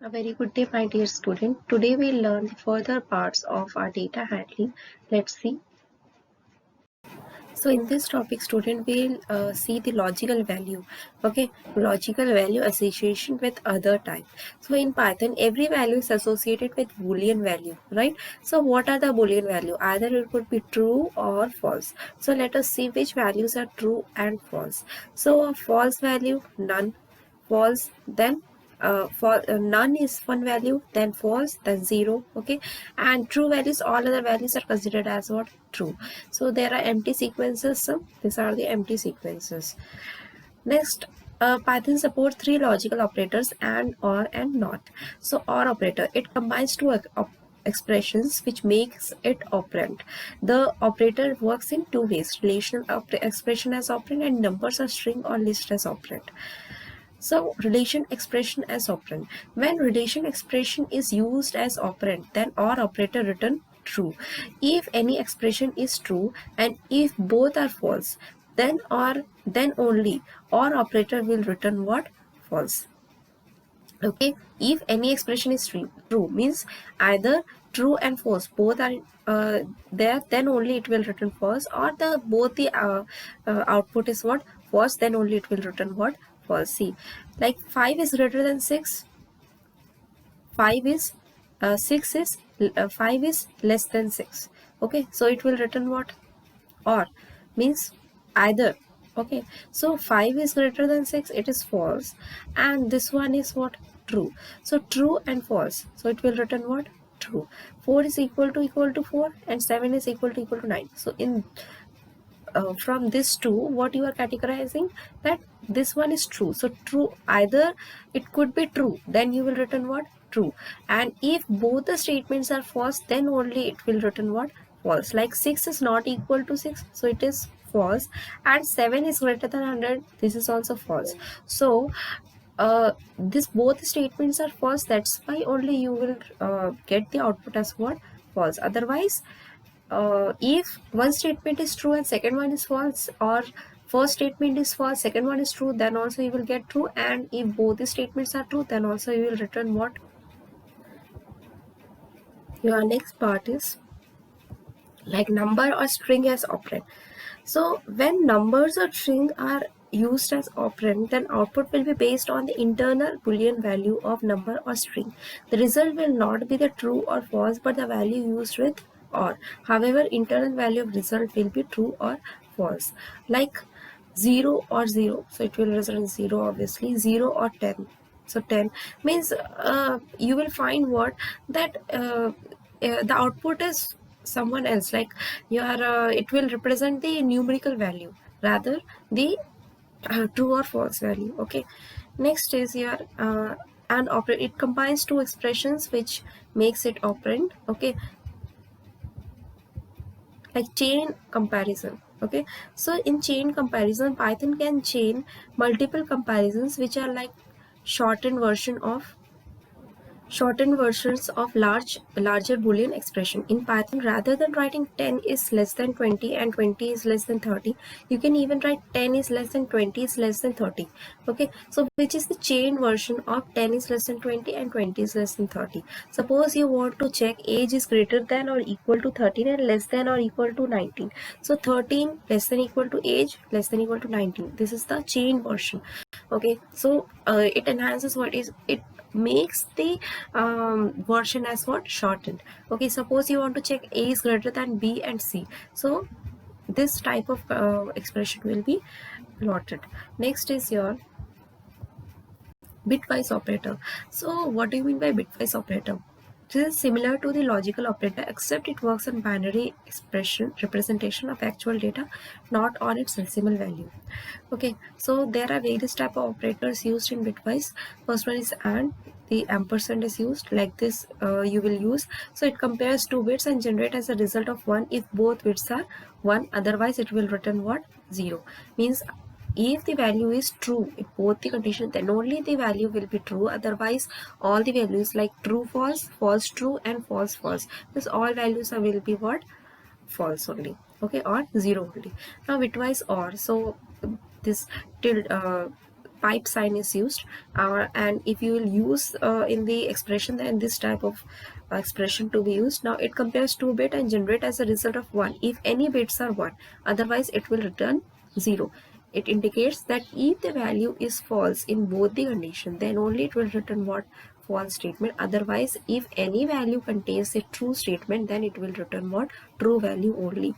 A very good day, my dear student. Today we'll learn the further parts of our data handling. Let's see. So in this topic, student, we'll see the logical value. Okay, logical value association with other type. So in Python, every value is associated with Boolean value, right? So what are the Boolean value? Either it could be true or false. So let us see which values are true and false. So a false value, none. False, then none is one value, then false, then zero. Okay, and true values, all other values are considered as what? True. So there are empty sequences. So these are the empty sequences. Next, Python supports three logical operators: and, or, and not. So or operator, it combines two expressions which makes it operand. The operator works in two ways: relational expression as operand and numbers or string or list as operand. So relation expression as operand. When relation expression is used as operand, then OR operator return true. If any expression is true and if both are false, then only OR operator will return what? False. Okay, if any expression is true means either true and false both are there, then only it will return false, or the both the output is what? False, then only it will return what? False. See, like 5 is greater than 6, 5 is 6 is 5 is less than 6. Okay, so it will return what? Or means either. Okay, so 5 is greater than 6, it is false, and this one is what? True. So true and false, so it will return what? True. 4 is equal to 4 and 7 is equal to 9. So in from this two, what you are categorizing, that this one is true. So true, either it could be true, then you will return what? True. And if both the statements are false, then only it will return what? False. Like 6 is not equal to 6, so it is false, and 7 is greater than 100, this is also false. So this both statements are false, that's why only you will get the output as what? False. Otherwise, if one statement is true and second one is false, or first statement is false, second one is true, then also you will get true, and if both the statements are true, then also you will return what? Your next part is like number or string as operand. So when numbers or string are used as operand, then output will be based on the internal Boolean value of number or string. The result will not be the true or false, but the value used with or. However, internal value of result will be true or false. Like 0 or 0, so it will result in 0 obviously. 0 or 10, so 10 means you will find what? That the output is someone else, like your it will represent the numerical value rather the true or false value. Okay, next is your and operand. It combines two expressions which makes it operand. Okay, like chain comparison. Okay, so in chain comparison, Python can chain multiple comparisons which are like shortened version of shortened versions of larger Boolean expression. In Python, rather than writing 10 is less than 20 and 20 is less than 30, you can even write 10 is less than 20 is less than 30. Okay, so which is the chain version of 10 is less than 20 and 20 is less than 30. Suppose you want to check age is greater than or equal to 13 and less than or equal to 19. So 13 less than equal to age less than equal to 19. This is the chain version. Okay, so it enhances what is it makes the version as what? Shortened. Okay, suppose you want to check a is greater than b and c, so this type of expression will be plotted. Next is your bitwise operator. So what do you mean by bitwise operator? This is similar to the logical operator, except it works on binary expression representation of actual data, not on its decimal value. Okay, so there are various type of operators used in bitwise. First one is and. The ampersand is used like this. You will use, so it compares two bits and generate as a result of 1 if both bits are 1. Otherwise, it will return what? 0. Means if the value is true in both the conditions, then only the value will be true. Otherwise, all the values like true false, false true, and false false, this all values will be what? False only. Okay, or 0 only. Now bitwise or, so this tilde pipe sign is used, and if you will use in the expression, then this type of expression to be used. Now it compares 2 bit and generate as a result of 1 if any bits are 1, otherwise it will return 0. It indicates that if the value is false in both the condition, then only it will return what? False statement. Otherwise, if any value contains a true statement, then it will return what? True value only.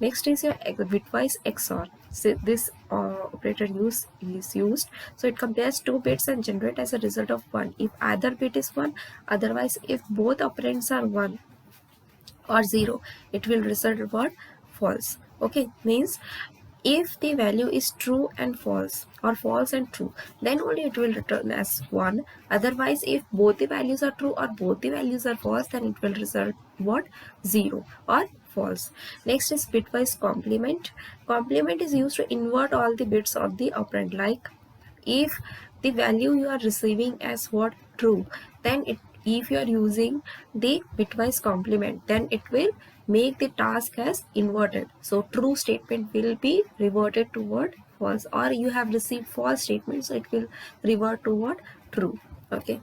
Next is your bitwise XOR. So this operator is used. So it compares 2 bits and generate as a result of 1 if either bit is 1. Otherwise, if both operands are 1 or 0, it will result what? False. Okay, means if the value is true and false or false and true, then only it will return as 1. Otherwise, if both the values are true or both the values are false, then it will result what? 0 or false. Next is bitwise complement. Complement is used to invert all the bits of the operand. Like if the value you are receiving as what? True, then if you are using the bitwise complement, then it will make the task as inverted. So true statement will be reverted to what? False. Or you have received false statement, so it will revert to what? True. Okay,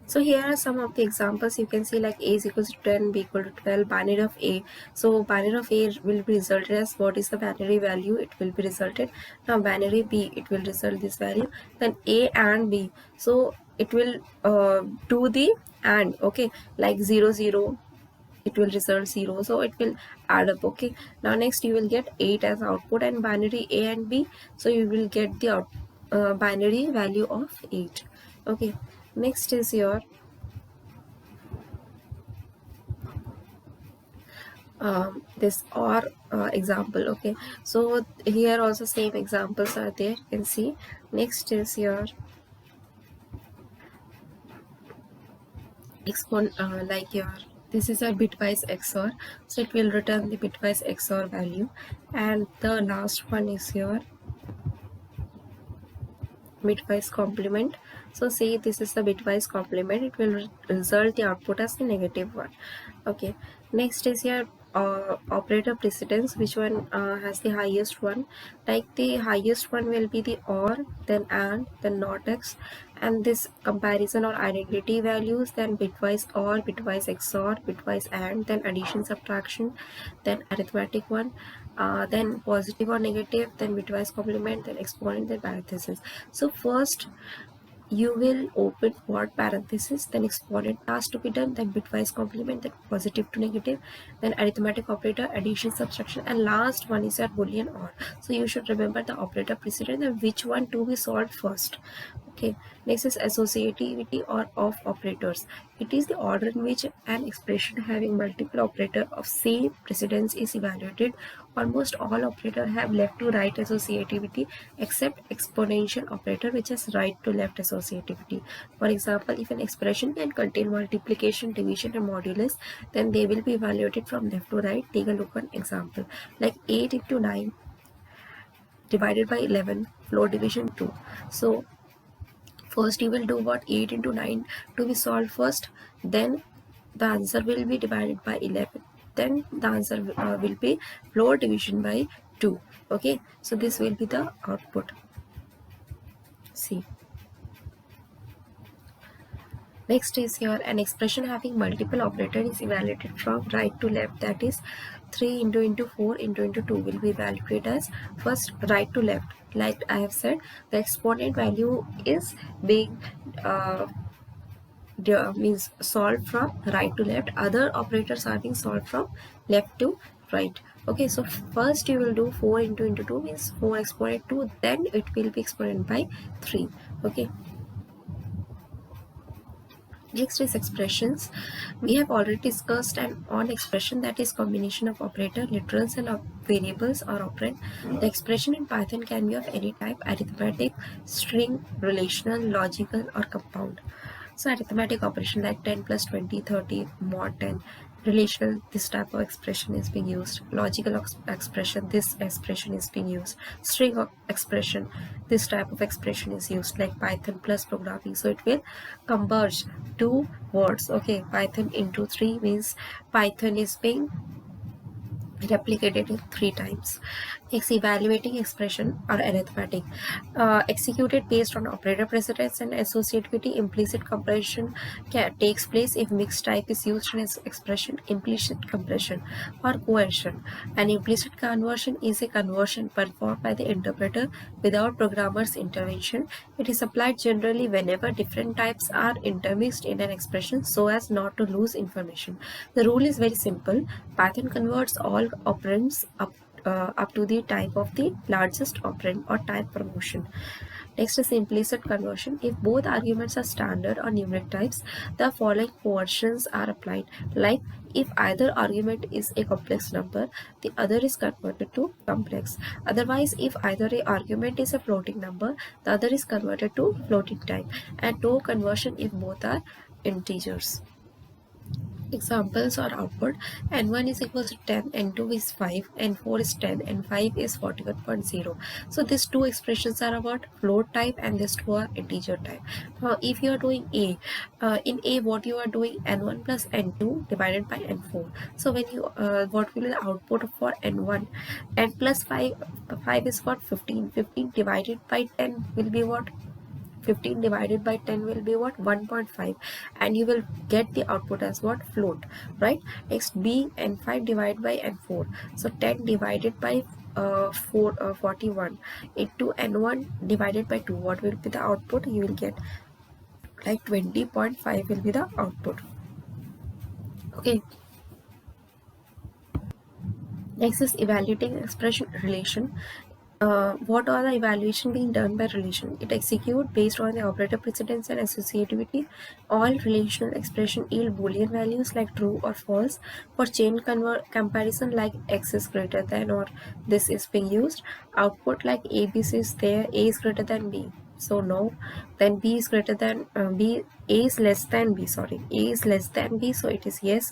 so here are some of the examples. You can see like a is equals to 10, b equal to 12, binary of a. So binary of a will be resulted as what is the binary value? It will be resulted. Now binary b, it will result this value. Then a and b. So it will do the and, okay, like 0 0, it will result 0, so it will add up. Okay, now next you will get 8 as output and binary a and b, so you will get the binary value of 8. Okay, next is your this or example. Okay, so here also same examples are there, you can see. Next is your like your, this is a bitwise XOR, so it will return the bitwise XOR value. And the last one is your bitwise complement. So say this is the bitwise complement, it will result the output as the -1. Okay, next is your operator precedence, which one has the highest one. Like the highest one will be the or, then and, then not x, and this comparison or identity values, then bitwise or, bitwise XOR, bitwise and, then addition subtraction, then arithmetic one, then positive or negative, then bitwise complement, then exponent, then parenthesis. So first you will open what? Parenthesis, then exponent task to be done, then bitwise complement, then positive to negative, then arithmetic operator, addition, subtraction, and last one is your boolean or. So you should remember the operator precedent and which one to be solved first. Okay, next is associativity or of operators. It is the order in which an expression having multiple operator of same precedence is evaluated. Almost all operators have left to right associativity except exponential operator, which has right to left associativity. For example, if an expression can contain multiplication, division, and modulus, then they will be evaluated from left to right. Take a look at example like 8 into 9 divided by 11, floor division 2. So first you will do what? 8 into 9 to be solved first, then the answer will be divided by 11, then the answer will be floor division by 2. Okay, so this will be the output. See, next is your an expression having multiple operator is evaluated from right to left, that is 3 into 4 into 2 will be evaluated as first right to left. Like I have said, the exponent value is being means solved from right to left, other operators are being solved from left to right. Okay, so first you will do 4 into 2 means 4 exponent 2, then it will be exponent by 3. Okay, next is expressions. We have already discussed an on expression, that is combination of operator, literals, and variables or operand. The expression in Python can be of any type: arithmetic, string, relational, logical, or compound. So arithmetic operation like 10 plus 20, 30, mod 10. Relational, this type of expression is being used. Logical expression, this expression is being used. String expression, this type of expression is used, like Python plus programming. So it will converge two words. Okay, Python into 3 means Python is being replicated it 3 times. Next, evaluating expression or arithmetic. Executed based on operator precedence and associativity. Implicit compression takes place if mixed type is used in its expression. Implicit compression or coercion. An implicit conversion is a conversion performed by the interpreter without programmer's intervention. It is applied generally whenever different types are intermixed in an expression so as not to lose information. The rule is very simple. Python converts all operands up to the type of the largest operand or type promotion. Next is implicit conversion. If both arguments are standard or numeric types, the following coercions are applied. Like if either argument is a complex number, the other is converted to complex. Otherwise, if either a argument is a floating number, the other is converted to floating type. And no conversion if both are integers. Examples or output: n1 is equals to 10, n2 is 5, n4 is 10, and 5 is 41.0. So these two expressions are about float type and these two are integer type. Now if you are doing a, in a what you are doing n1 plus n2 divided by n4. So when you what will be the output for n1? N plus 5 is what? 15. 15 divided by 10 will be what? 15 divided by 10 will be what? 1.5, and you will get the output as what? Float, right? Next, b and 5 divided by n4. So 10 divided by 41 into n1 divided by 2. What will be the output? You will get like 20.5 will be the output. Okay. Next is evaluating expression relation. What are the evaluation being done by relation? It execute based on the operator precedence and associativity. All relational expression yield Boolean values like true or false. For chain comparison, like x is greater than or this is being used. Output like ABC is there, A is greater than B. So no. Then B is greater than B, A is less than B, sorry. A is less than B, so it is yes.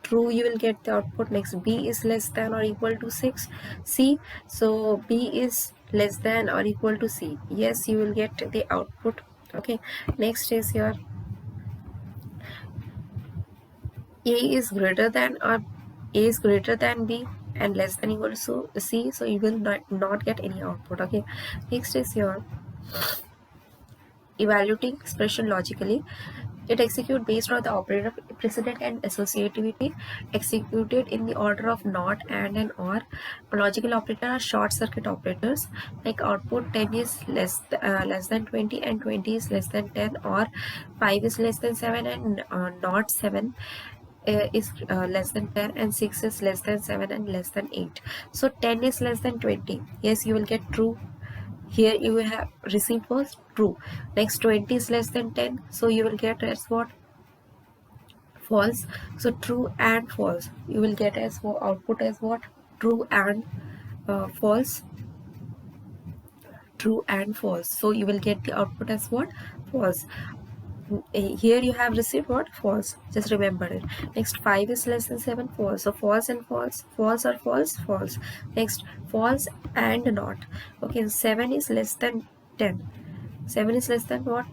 True, you will get the output. Next, B is less than or equal to 6. C, so B is less than or equal to C. Yes, you will get the output. Okay. Next is your A is greater than or A is greater than B and less than equal to C. So you will not get any output. Okay. Next is your evaluating expression logically. It executes based on the operator precedent and associativity, executed in the order of not, and or. Logical operators are short circuit operators. Like output 10 is less than 20 and 20 is less than 10, or 5 is less than 7 and not 7 is less than 10, and 6 is less than 7 and less than 8. So 10 is less than 20. Yes, you will get true. Here you will have received was true. Next, 20 is less than 10, so you will get as what? False. So true and false. You will get as output as what? True and false. True and false. So you will get the output as what? False. Here you have received what? False. Just remember it. Next, 5 is less than 7. False. So false and false. False or false? False. Next, false and not. Okay, 7 is less than 10. 7 is less than what?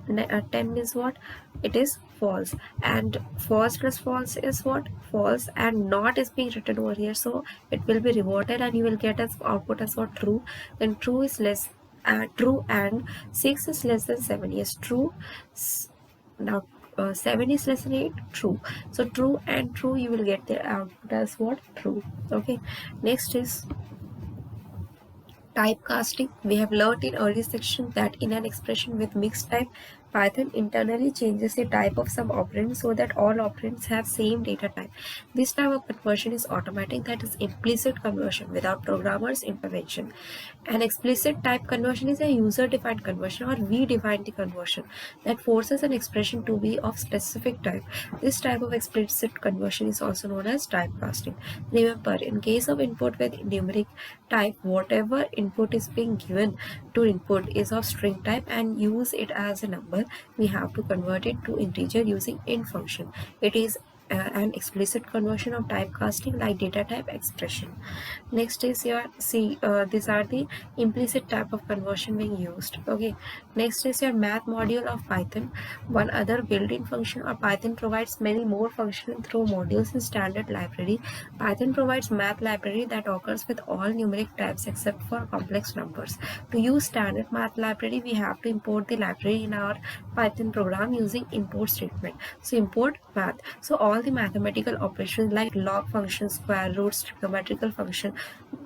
10 is what? It is false. And false plus false is what? False. And not is being written over here, so it will be reverted and you will get as output as what? True. Then true is less true and 6 is less than 7. Yes, true. Now 7 is less than 8. True. So true and true, you will get the output as what? True. Okay. Next is typecasting. We have learned in early section that in an expression with mixed type, Python internally changes the type of some operands so that all operands have same data type. This type of conversion is automatic, that is implicit conversion without programmer's intervention. An explicit type conversion is a user-defined conversion, or we define the conversion, that forces an expression to be of specific type. This type of explicit conversion is also known as typecasting. Remember, in case of input with numeric type, whatever input is being given to input is of string type and use it as a number. We have to convert it to integer using int function. It is an explicit conversion of typecasting like data type expression. Next is your these are the implicit type of conversion being used. Okay, next is your math module of Python. One other built-in function or Python provides many more functions through modules in standard library. Python provides math library that occurs with all numeric types except for complex numbers. To use standard math library, we have to import the library in our Python program using import statement. So import math. So all the mathematical operations like log function, square roots, trigonometrical function,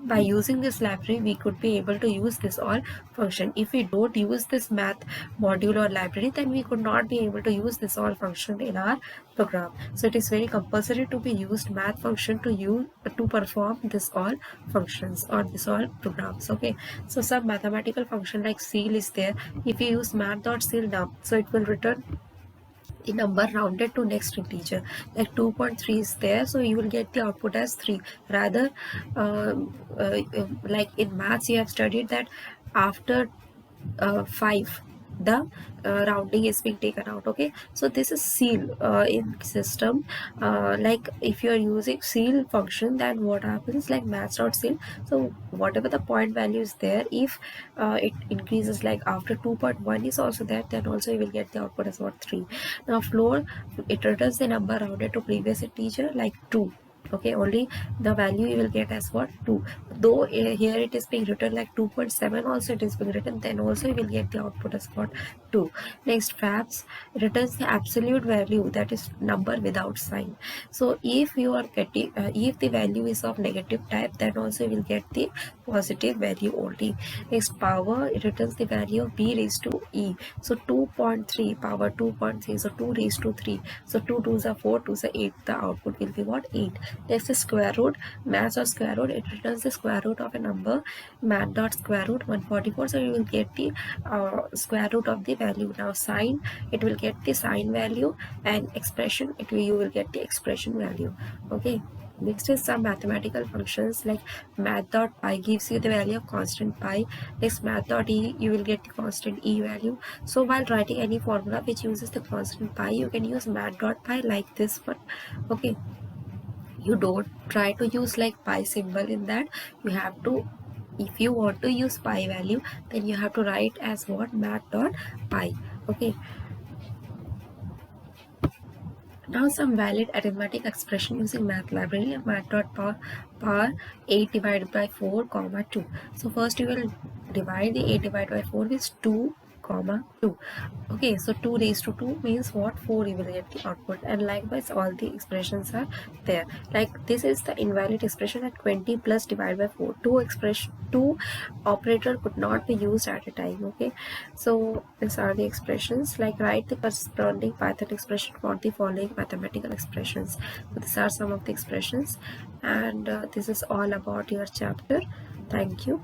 by using this library we could be able to use this all function. If we don't use this math module or library, then we could not be able to use this all function in our program. So it is very compulsory to be used math function to use to perform this all functions or this all programs. Okay, so some mathematical function like ceil is there. If you use math.ceil num, so it will return the number rounded to next integer, like 2.3 is there, so you will get the output as 3. Rather, like in maths you have studied that after 5 the rounding is being taken out. Okay, so this is ceil in system. Like if you are using ceil function, then what happens, like maths.ceil, so whatever the point value is there, if it increases, like after 2.1 is also there, then also you will get the output as what, 3. Now floor, it returns the number rounded to previous integer like 2. Okay, only the value you will get as what, 2. Though here it is being written like 2.7 also it is being written, then also you will get the output as what, 2. Next, fabs returns the absolute value, that is number without sign. So if you are getting if the value is of negative type, then also you will get the positive value only. Next, power, it returns the value of b raised to e. So 2.3 power 2.3, so 2 raised to 3, so 2 2s are 4, 2s are 8, the output will be what, 8. Next is square root, math or square root, it returns the square root of a number, math dot square root 144, so you will get the square root of the value. Now sign, it will get the sign value, and expression, you will get the expression value. Okay, next is some mathematical functions like math.pi gives you the value of constant pi. Next, math.e, you will get the constant e value. So while writing any formula which uses the constant pi, you can use math.pi like this one. Okay, you don't try to use like pi symbol in that. You have to, if you want to use pi value, then you have to write as what, math.pi. Okay, now some valid arithmetic expression using math library, math.power 8 divided by 4 comma 2. So first you will divide the 8 divided by 4 with 2 comma 2. Okay, so 2 raised to 2 means what, 4 you will get the output, and likewise all the expressions are there. Like this is the invalid expression at 20 plus divided by 4. Two operator could not be used at a time. Okay, so these are the expressions. Like write the corresponding Python expression for the following mathematical expressions. So these are some of the expressions, and this is all about your chapter. Thank you.